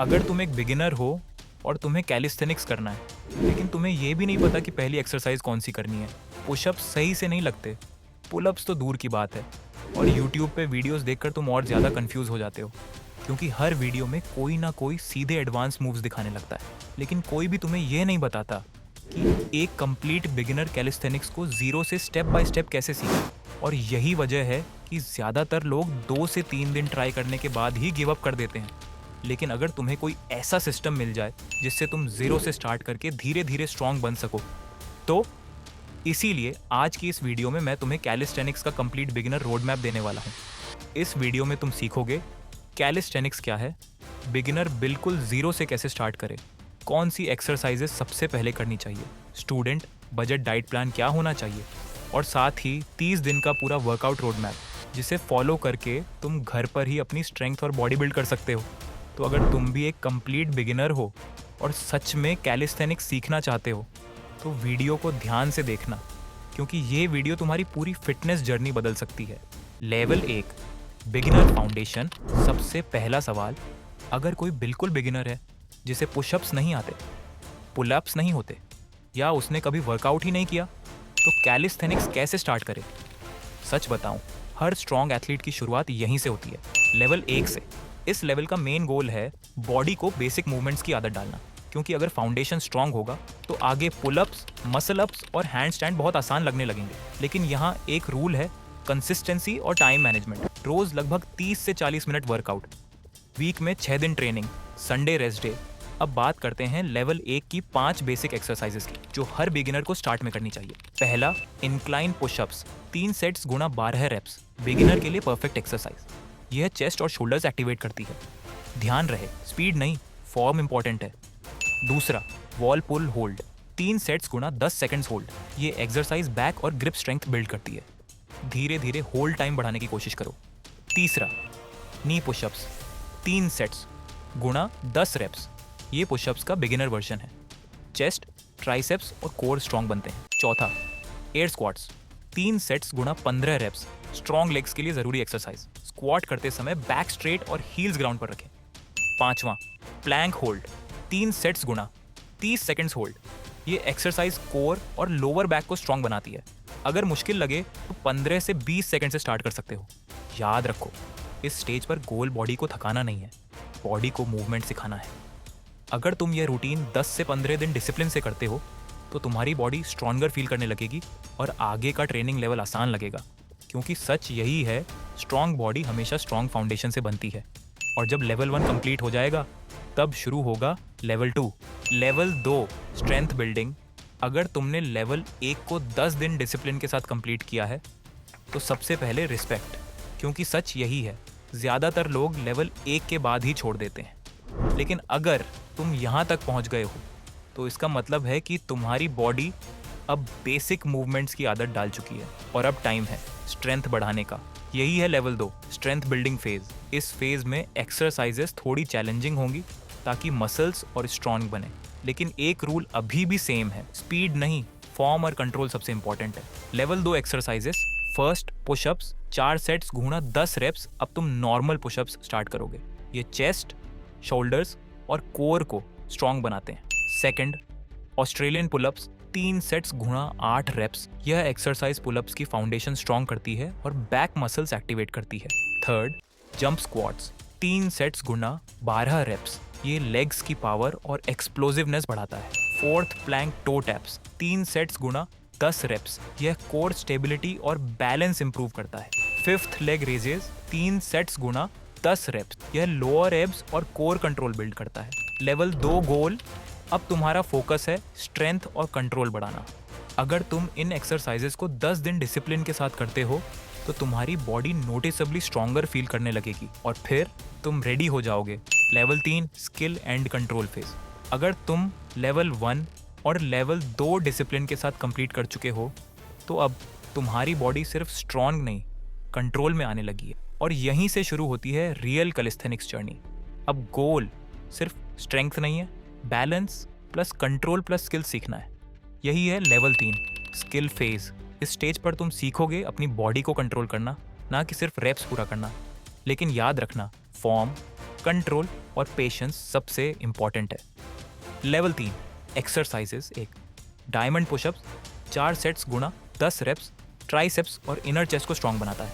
अगर तुम एक बिगिनर हो और तुम्हें कैलिस्थेनिक्स करना है लेकिन तुम्हें ये भी नहीं पता कि पहली एक्सरसाइज कौन सी करनी है, पुशअप्स सही से नहीं लगते, पुलअप्स तो दूर की बात है, और यूट्यूब पे वीडियोस देखकर तुम और ज़्यादा कंफ्यूज हो जाते हो क्योंकि हर वीडियो में कोई ना कोई सीधे एडवांस मूव्स दिखाने लगता है, लेकिन कोई भी तुम्हें यह नहीं बताता कि एक कंप्लीट बिगिनर कैलिस्थेनिक्स को जीरो से स्टेप बाय स्टेप कैसे सीखें। और यही वजह है कि ज़्यादातर लोग 2 से 3 दिन ट्राई करने के बाद ही गिव अप कर देते हैं। लेकिन अगर तुम्हें कोई ऐसा सिस्टम मिल जाए जिससे तुम जीरो से स्टार्ट करके धीरे धीरे स्ट्रांग बन सको, तो इसीलिए आज की इस वीडियो में मैं तुम्हें कैलिस्थेनिक्स का कंप्लीट बिगिनर रोड मैप देने वाला हूँ। इस वीडियो में तुम सीखोगे कैलिस्थेनिक्स क्या है, बिगिनर बिल्कुल जीरो से कैसे स्टार्ट करे, कौन सी एक्सरसाइजेस सबसे पहले करनी चाहिए, स्टूडेंट बजट डाइट प्लान क्या होना चाहिए, और साथ ही 30 दिन का पूरा वर्कआउट रोड मैप जिसे फॉलो करके तुम घर पर ही अपनी स्ट्रेंथ और बॉडी बिल्ड कर सकते हो। तो अगर तुम भी एक कंप्लीट बिगिनर हो और सच में कैलिस्थेनिक्स सीखना चाहते हो तो वीडियो को ध्यान से देखना, क्योंकि ये वीडियो तुम्हारी पूरी फिटनेस जर्नी बदल सकती है। Level 1 beginner foundation. सबसे पहला सवाल, अगर कोई बिल्कुल बिगिनर है जिसे पुशअप्स नहीं आते, पुलअप्स नहीं होते, या उसने कभी वर्कआउट ही नहीं किया, तो कैलिस्थेनिक्स कैसे स्टार्ट करे? सच बताऊं, हर स्ट्रॉन्ग एथलीट की शुरुआत यहीं से होती है, लेवल 1 से। इस लेवल का मेन गोल है बॉडी को बेसिक मूवमेंट्स की आदत डालना, क्योंकि अगर फाउंडेशन स्ट्रांग होगा तो आगे पुलअप्स, मसल अप्स और हैंड स्टैंड बहुत आसान लगने लगेंगे। लेकिन यहाँ एक रूल है, कंसिस्टेंसी और टाइम मैनेजमेंट। रोज लगभग 30 से 40 मिनट वर्कआउट, वीक में 6 दिन ट्रेनिंग, संडे रेस्ट डे। अब बात करते हैं लेवल 1 की 5 बेसिक एक्सरसाइजेस की जो हर बिगिनर को स्टार्ट में करनी चाहिए। पहला, इंक्लाइन पुशअप्स, 3 सेट्स गुणा 12 रेप्स, बिगिनर के लिए परफेक्ट एक्सरसाइज। यह चेस्ट और शोल्डर्स एक्टिवेट करती है। ध्यान रहे, स्पीड नहीं, फॉर्म इंपॉर्टेंट है। दूसरा, वॉल पुल होल्ड, 3 सेट्स गुणा 10 सेकंड्स होल्ड। ये एक्सरसाइज बैक और ग्रिप स्ट्रेंथ बिल्ड करती है। धीरे धीरे होल्ड टाइम बढ़ाने की कोशिश करो। तीसरा, नी पुशअप्स, 3 सेट्स गुणा 10 रेप्स। ये पुशअप्स का बिगिनर वर्जन है। चेस्ट, ट्राइसेप्स और कोर स्ट्रॉन्ग बनते हैं। चौथा, एयर स्क्वाट्स, 3 सेट्स गुणा 15 रेप्स, स्ट्रॉन्ग लेग्स के लिए जरूरी एक्सरसाइज। स्क्वाट करते समय बैक स्ट्रेट और हील्स ग्राउंड पर रखें। पांचवा, प्लैंक होल्ड, 3 सेट्स गुणा 30 सेकंड्स होल्ड। ये एक्सरसाइज कोर और लोअर बैक को स्ट्रॉन्ग बनाती है। अगर मुश्किल लगे तो 15 से 20 सेकंड से स्टार्ट कर सकते हो। याद रखो, इस स्टेज पर गोल बॉडी को थकाना नहीं है, बॉडी को मूवमेंट सिखाना है। अगर तुम यह रूटीन 10 से 15 दिन डिसिप्लिन से करते हो तो तुम्हारी बॉडी स्ट्रॉन्गर फील करने लगेगी और आगे का ट्रेनिंग लेवल आसान लगेगा, क्योंकि सच यही है, स्ट्रॉन्ग बॉडी हमेशा स्ट्रॉन्ग फाउंडेशन से बनती है। और जब लेवल 1 कंप्लीट हो जाएगा तब शुरू होगा लेवल 2। Level 2, strength building. अगर तुमने लेवल 1 को 10 दिन डिसिप्लिन के साथ कंप्लीट किया है तो सबसे पहले रिस्पेक्ट, क्योंकि सच यही है, ज़्यादातर लोग लेवल 1 के बाद ही छोड़ देते हैं। लेकिन अगर तुम यहाँ तक पहुँच गए हो तो इसका मतलब है कि तुम्हारी बॉडी अब बेसिक मूवमेंट्स की आदत डाल चुकी है और अब टाइम है स्ट्रेंथ बढ़ाने का। यही है लेवल 2, स्ट्रेंथ बिल्डिंग फेज। इस फेज में एक्सरसाइजेस थोड़ी चैलेंजिंग होंगी ताकि मसल्स और स्ट्रॉन्ग बने, लेकिन एक रूल अभी भी सेम है, स्पीड नहीं, फॉर्म और कंट्रोल सबसे इंपॉर्टेंट है। Level 2 exercises, first pushups, 4 sets गुणा 10 रेप्स। अब तुम नॉर्मल पुशअप्स स्टार्ट करोगे। ये चेस्ट, शोल्डर्स और कोर को स्ट्रॉन्ग बनाते हैं। सेकंड, ऑस्ट्रेलियन पुलअप्स, 3 सेट्स गुणा 8 रेप्स। यह एक्सरसाइज पुलअप्स की फाउंडेशन स्ट्रॉन्ग करती है और बैक मसल्स एक्टिवेट करती है। थर्ड, जंप स्क्वाट्स, 3 सेट्स गुणा 12 रेप्स। ये लेग्स की पावर और एक्सप्लोसिवनेस बढ़ाता है। Fourth, plank toe taps, 3 sets गुणा 10 रेप्स। यह कोर स्टेबिलिटी और बैलेंस इंप्रूव करता है। फिफ्थ, लेग रेजेस, 3 सेट्स गुणा 10 रेप्स। यह लोअर एब्स और कोर कंट्रोल बिल्ड करता है। लेवल 2 गोल, अब तुम्हारा फोकस है स्ट्रेंथ और कंट्रोल बढ़ाना। अगर तुम इन एक्सरसाइजेस को 10 दिन डिसिप्लिन के साथ करते हो तो तुम्हारी बॉडी नोटिसेबली स्ट्रॉन्गर फील करने लगेगी और फिर तुम रेडी हो जाओगे। Level 3, skill and control phase. अगर तुम लेवल 1 और लेवल 2 डिसिप्लिन के साथ कंप्लीट कर चुके हो तो अब तुम्हारी बॉडी सिर्फ स्ट्रॉन्ग नहीं, कंट्रोल में आने लगी है। और यहीं से शुरू होती है रियल कैलिस्थेनिक्स जर्नी। अब गोल सिर्फ स्ट्रेंथ नहीं है, balance plus control plus skill सीखना है। यही है लेवल 3, स्किल फेज। इस स्टेज पर तुम सीखोगे अपनी बॉडी को कंट्रोल करना, ना कि सिर्फ रेप्स पूरा करना। लेकिन याद रखना, फॉर्म, कंट्रोल और पेशेंस सबसे इंपॉर्टेंट है। Level 3 exercises 1 diamond pushups 4 sets गुणा 10 रेप्स ट्राइसेप्स और इनर चेस्ट को स्ट्रांग बनाता है।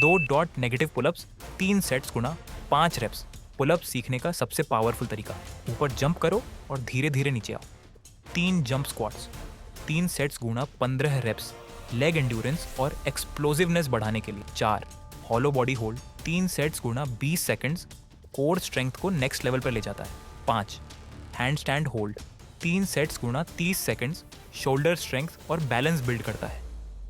2 डॉट नेगेटिव पुलअप्स 3 सेट्स गुणा 5 रेप्स पुलअप सीखने का सबसे पावरफुल तरीका। ऊपर जंप करो और धीरे धीरे नीचे आओ। 3 जंप स्क्वाट्स 3 सेट्स गुणा 15 रेप्स लेग एंड्योरेंस और एक्सप्लोसिवनेस बढ़ाने के लिए। 4 हॉलो बॉडी होल्ड 3 सेट्स गुणा 20 सेकंड्स कोर स्ट्रेंथ को नेक्स्ट लेवल पर ले जाता है। 5 हैंड स्टैंड होल्ड 3 सेट्स गुणा 30 सेकंड्स शोल्डर स्ट्रेंथ और बैलेंस बिल्ड करता है।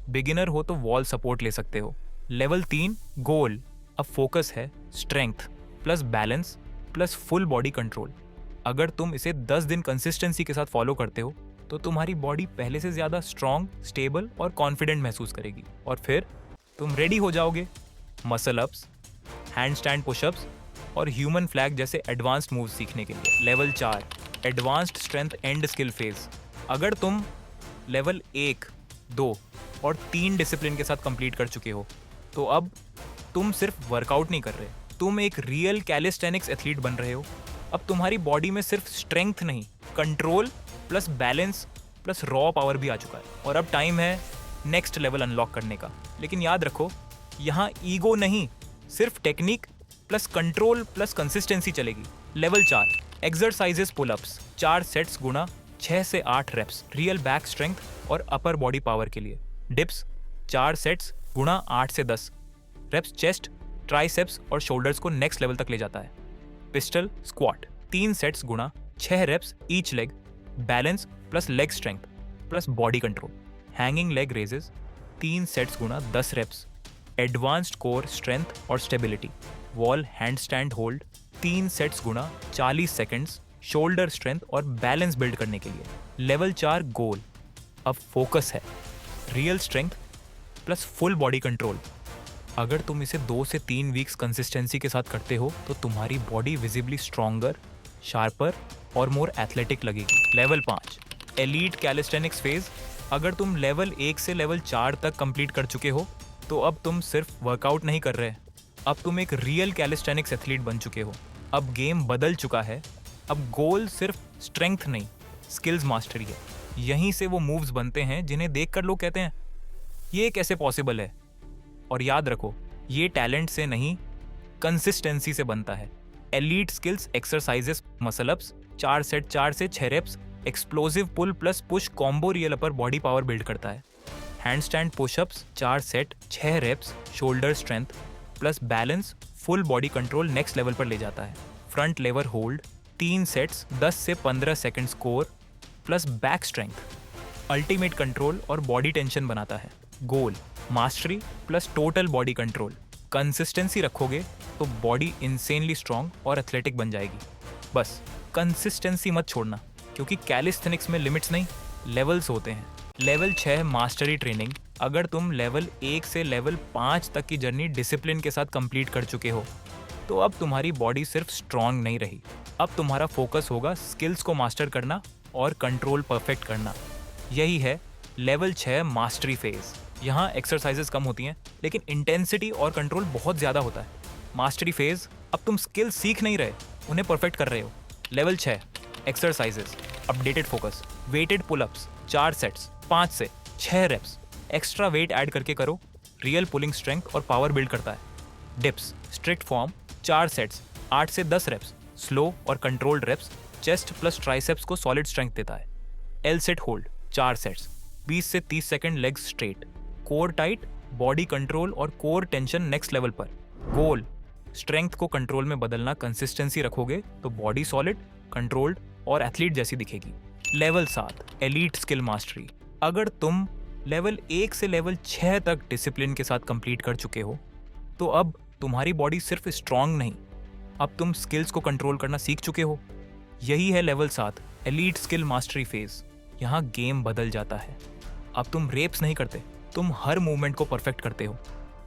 बिगिनर हो तो वॉल सपोर्ट ले सकते हो। लेवल 3 गोल अब फोकस है strength plus balance plus full body control. अगर तुम इसे 10 दिन कंसिस्टेंसी के साथ फॉलो करते हो तो तुम्हारी बॉडी पहले से ज़्यादा स्ट्रॉन्ग, स्टेबल और कॉन्फिडेंट महसूस करेगी और फिर तुम रेडी हो जाओगे muscle ups, hand stand pushups और ह्यूमन फ्लैग जैसे एडवांस्ड मूव्स सीखने के लिए। Level 4 advanced strength and skill phase. अगर तुम लेवल 1, 2 और 3 डिसिप्लिन के साथ कंप्लीट कर चुके हो तो अब तुम सिर्फ वर्कआउट नहीं कर रहे, तुम एक रियल कैलिस्थेनिक्स एथलीट बन रहे हो। अब तुम्हारी बॉडी में सिर्फ स्ट्रेंथ नहीं, control plus balance plus raw power भी आ चुका है और अब टाइम है नेक्स्ट लेवल अनलॉक करने का। लेकिन याद रखो, यहाँ ईगो नहीं, सिर्फ technique plus control plus consistency चलेगी। लेवल 4 एक्सरसाइजेस पुलअप्स 4 सेट्स गुणा 6 से 8 रेप्स रियल बैक स्ट्रेंथ और अपर बॉडी पावर के लिए। डिप्स 4 सेट्स गुणा 8 से 10 रेप्स चेस्ट, ट्राइसेप्स और शोल्डर्स को नेक्स्ट लेवल तक ले जाता है। पिस्टल स्क्वाट 3 सेट्स गुणा 6 reps each leg, balance plus leg strength plus body control. Hanging leg raises 3 sets गुणा 10 रेप्स, एडवांस्ड कोर स्ट्रेंथ और stability. Wall handstand hold 3 sets गुणा 40 सेकंड्स शोल्डर स्ट्रेंथ और balance build करने के लिए। Level 4 goal अब focus है real strength plus full body control. अगर तुम इसे 2 से 3 वीक्स कंसिस्टेंसी के साथ करते हो तो तुम्हारी बॉडी विजिबली स्ट्रॉन्गर, शार्पर और मोर एथलेटिक लगेगी। Level 5 elite calisthenics phase. अगर तुम लेवल 1 से लेवल 4 तक कंप्लीट कर चुके हो तो अब तुम सिर्फ वर्कआउट नहीं कर रहे, अब तुम एक रियल कैलिस्थेनिक्स एथलीट बन चुके हो। अब गेम बदल चुका है, अब गोल सिर्फ स्ट्रेंथ नहीं, स्किल्स मास्टरी है। यहीं से वो मूव्स बनते हैं जिन्हें देखकर लोग कहते हैं ये कैसे पॉसिबल है। और याद रखो, ये टैलेंट से नहीं, कंसिस्टेंसी से बनता है। Elite skills exercises muscle ups 4 set 4 से 6 reps explosive pull plus push combo real upper body power build करता है। Handstand pushups 4 set 6 reps shoulder strength plus balance full body control next level पर ले जाता है। Front लेवर hold 3 sets 10 से 15 seconds core plus back strength ultimate control और body tension बनाता है। Goal mastery plus total body control. Consistency रखोगे तो बॉडी इंसेनली स्ट्रॉन्ग और एथलेटिक बन जाएगी। बस कंसिस्टेंसी मत छोड़ना, क्योंकि कैलिस्थेनिक्स में लिमिट्स नहीं, लेवल्स होते हैं। Level 6 mastery training. अगर तुम लेवल 1 से लेवल 5 तक की जर्नी डिसिप्लिन के साथ कंप्लीट कर चुके हो तो अब तुम्हारी बॉडी सिर्फ स्ट्रॉन्ग नहीं रही, अब तुम्हारा फोकस होगा स्किल्स को मास्टर करना और कंट्रोल परफेक्ट करना। यही है लेवल 6 मास्टरी फेज। यहाँ एक्सरसाइजेस कम होती हैं लेकिन इंटेंसिटी और कंट्रोल बहुत ज़्यादा होता है। मास्टरी फेज, अब तुम स्किल सीख नहीं रहे, उन्हें परफेक्ट कर रहे हो। Level 6 exercises updated focus weighted pullups 4 sets 5 से 6 रेप्स एक्स्ट्रा वेट ऐड करके करो, रियल पुलिंग स्ट्रेंथ और पावर बिल्ड करता है। डिप्स स्ट्रिक्ट फॉर्म 4 सेट्स 8 से 10 रेप्स स्लो और controlled reps chest plus triceps को सॉलिड स्ट्रेंथ देता है। एल सेट होल्ड 4 सेट्स 20 से 30 second legs straight, core tight, body control और कोर टेंशन नेक्स्ट लेवल पर। गोल स्ट्रेंथ को कंट्रोल में बदलना। कंसिस्टेंसी रखोगे तो बॉडी सॉलिड, कंट्रोल्ड और एथलीट जैसी दिखेगी। Level 7 elite skill mastery. अगर तुम लेवल 1 से लेवल 6 तक डिसिप्लिन के साथ कंप्लीट कर चुके हो तो अब तुम्हारी बॉडी सिर्फ स्ट्रॉन्ग नहीं, अब तुम स्किल्स को कंट्रोल करना सीख चुके हो। यही है level 7 elite skill mastery phase. यहाँ गेम बदल जाता है। अब तुम रेप्स नहीं करते, तुम हर मूवमेंट को परफेक्ट करते हो।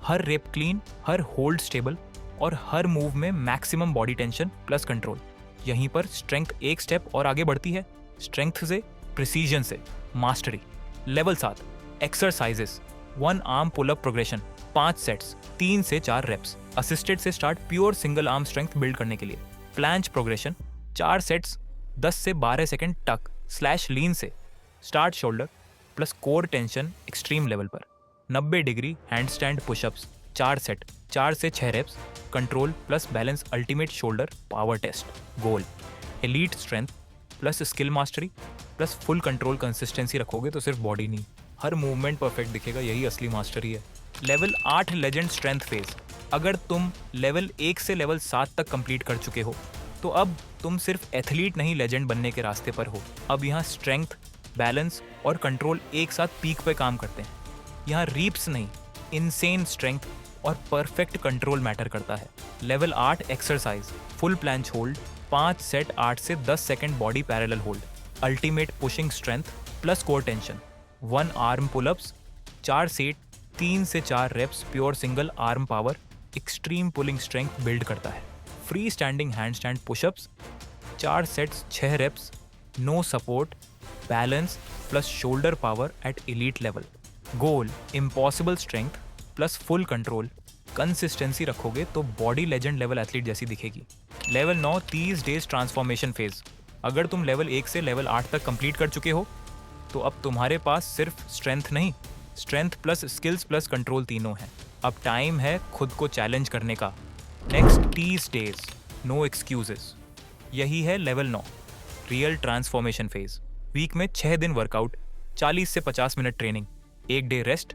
हर rape clean, her hold stable और हर मूव में maximum body tension plus control. यहीं पर स्ट्रेंथ एक स्टेप और आगे बढ़ती है, स्ट्रेंथ से प्रिसीजन से mastery. Level 7 exercises 1 arm pull up progression 5 sets, 3 से 4 रेप्स। असिस्टेड से start pure single arm strength build करने के लिए। प्लांच प्रोग्रेशन 4 सेट्स 10 से 12 सेकंड टक स्लैश लीन से। Start shoulder plus core tension extreme level पर। 90 डिग्री हैंडस्टैंड पुशअप्स 4 सेट 4 से 6 reps. Control plus balance ultimate shoulder power test. Goal elite strength plus skill mastery plus full control consistency रखोगे तो सिर्फ body नहीं, हर movement perfect दिखेगा, यही असली mastery है। Level 8 legend strength phase. अगर तुम लेवल 1 से लेवल 7 तक कंप्लीट कर चुके हो तो अब तुम सिर्फ एथलीट नहीं लेजेंड बनने के रास्ते पर हो। अब यहाँ स्ट्रेंथ, बैलेंस और कंट्रोल एक साथ पीक पे काम करते हैं। यहाँ रीप्स नहीं, इनसेन स्ट्रेंथ और परफेक्ट कंट्रोल मैटर करता है। Level 8 exercise full planche hold 5 set 8 से 10 second body parallel hold. Ultimate pushing strength plus core tension. 1 arm pullups 4 set 3 से 4 reps pure single arm power extreme pulling strength build करता है। Free standing handstand pushups 4 sets 6 reps no support balance plus shoulder power at elite level. Goal impossible strength plus full control. Consistency रखोगे तो body legend level athlete जैसी दिखेगी। Level 9 30 days transformation phase. अगर तुम level 1 से level 8 तक complete कर चुके हो तो अब तुम्हारे पास सिर्फ स्ट्रेंथ नहीं, strength plus skills plus control तीनों हैं। अब टाइम है खुद को चैलेंज करने का। Next 30 days no excuses. यही है level 9 real transformation phase. Week में 6 दिन वर्कआउट, 40 से 50 minute training, 1 day rest.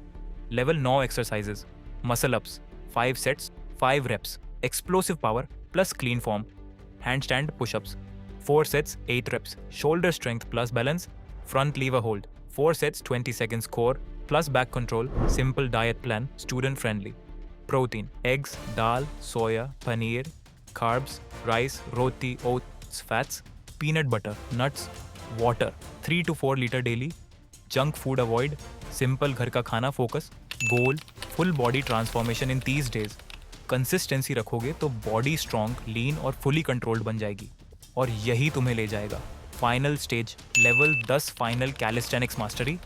Level 9 exercises muscle ups 5 sets 5 reps explosive power plus clean form. Handstand pushups 4 sets 8 reps, shoulder strength plus balance, front lever hold, 4 sets 20 seconds core plus back control, simple diet plan, student friendly. Protein, eggs, dal, soya, paneer, carbs, rice, roti, oats, fats, peanut butter, nuts, water, 3 to 4 liter daily, junk food avoid, simple घर का खाना focus, goal, full body transformation in 30 days. Consistency रखोगे तो body strong, लीन और fully controlled बन जाएगी और यही तुम्हें ले जाएगा final stage level 10 final calisthenics mastery.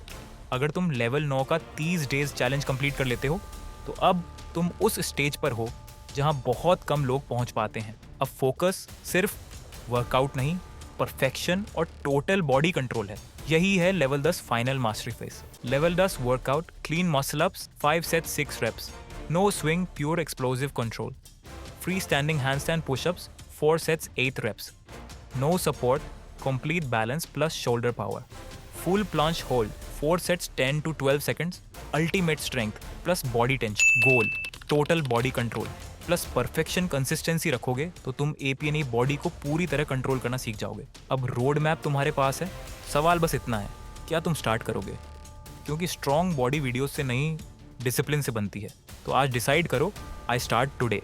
अगर तुम लेवल 9 का 30 डेज चैलेंज कंप्लीट कर लेते हो तो अब तुम उस स्टेज पर हो जहां बहुत कम लोग पहुंच पाते हैं। अब फोकस सिर्फ वर्कआउट नहीं, परफेक्शन और टोटल बॉडी कंट्रोल है। यही है level 10 final mastery phase. Level 10 workout clean muscle ups 5 sets 6 reps, no swing pure explosive control, free standing handstand pushups 4 sets 8 reps, no support, complete balance plus shoulder power, full planche hold 4 sets 10 to 12 seconds, ultimate strength plus body tension, goal total body control plus perfection consistency रखोगे तो तुम APNE body को पूरी तरह control करना सीख जाओगे। अब रोड मैप तुम्हारे पास है, सवाल बस इतना है, क्या तुम स्टार्ट करोगे? क्योंकि स्ट्रॉन्ग बॉडी वीडियोस से नहीं, डिसिप्लिन से बनती है। तो आज डिसाइड करो, आई स्टार्ट टुडे।